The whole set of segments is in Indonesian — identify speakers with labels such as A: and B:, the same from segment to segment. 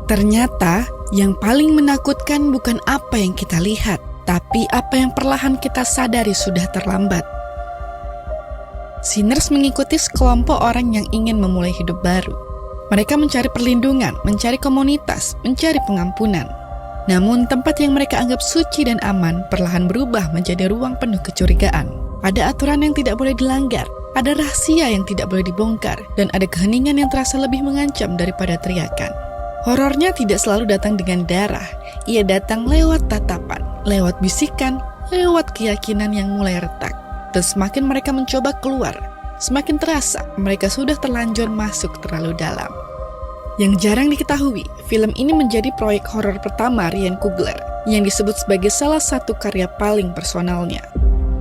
A: Ternyata, yang paling menakutkan bukan apa yang kita lihat, tapi apa yang perlahan kita sadari sudah terlambat. Sinners mengikuti sekelompok orang yang ingin memulai hidup baru. Mereka mencari perlindungan, mencari komunitas, mencari pengampunan. Namun, tempat yang mereka anggap suci dan aman perlahan berubah menjadi ruang penuh kecurigaan. Ada aturan yang tidak boleh dilanggar, ada rahasia yang tidak boleh dibongkar, dan ada keheningan yang terasa lebih mengancam daripada teriakan. Horornya tidak selalu datang dengan darah, ia datang lewat tatapan, lewat bisikan, lewat keyakinan yang mulai retak. Dan semakin mereka mencoba keluar, semakin terasa mereka sudah terlanjur masuk terlalu dalam. Yang jarang diketahui, film ini menjadi proyek horor pertama Ryan Coogler, yang disebut sebagai salah satu karya paling personalnya.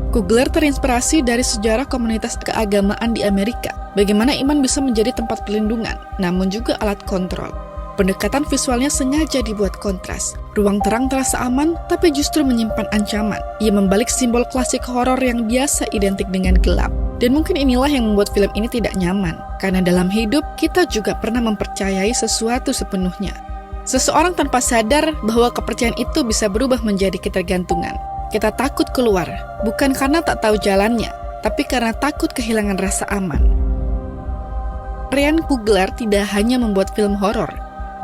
A: Coogler terinspirasi dari sejarah komunitas keagamaan di Amerika, bagaimana iman bisa menjadi tempat perlindungan, namun juga alat kontrol. Pendekatan visualnya sengaja dibuat kontras. Ruang terang terasa aman, tapi justru menyimpan ancaman. Ia membalik simbol klasik horor yang biasa identik dengan gelap. Dan mungkin inilah yang membuat film ini tidak nyaman. Karena dalam hidup, kita juga pernah mempercayai sesuatu sepenuhnya. Seseorang tanpa sadar bahwa kepercayaan itu bisa berubah menjadi ketergantungan. Kita takut keluar, bukan karena tak tahu jalannya, tapi karena takut kehilangan rasa aman. Ryan Coogler tidak hanya membuat film horor.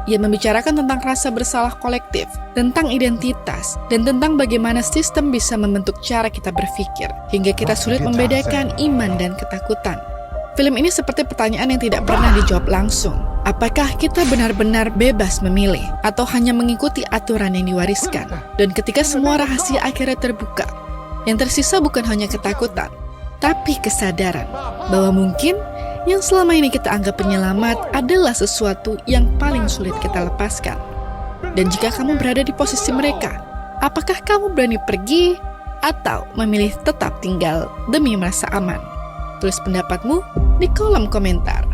A: Ia membicarakan tentang rasa bersalah kolektif, tentang identitas, dan tentang bagaimana sistem bisa membentuk cara kita berpikir, hingga kita sulit membedakan iman dan ketakutan. Film ini seperti pertanyaan yang tidak pernah dijawab langsung. Apakah kita benar-benar bebas memilih, atau hanya mengikuti aturan yang diwariskan? Dan ketika semua rahasia akhirnya terbuka, yang tersisa bukan hanya ketakutan, tapi kesadaran bahwa mungkin yang selama ini kita anggap penyelamat adalah sesuatu yang paling sulit kita lepaskan. Dan jika kamu berada di posisi mereka, apakah kamu berani pergi atau memilih tetap tinggal demi merasa aman? Tulis pendapatmu di kolom komentar.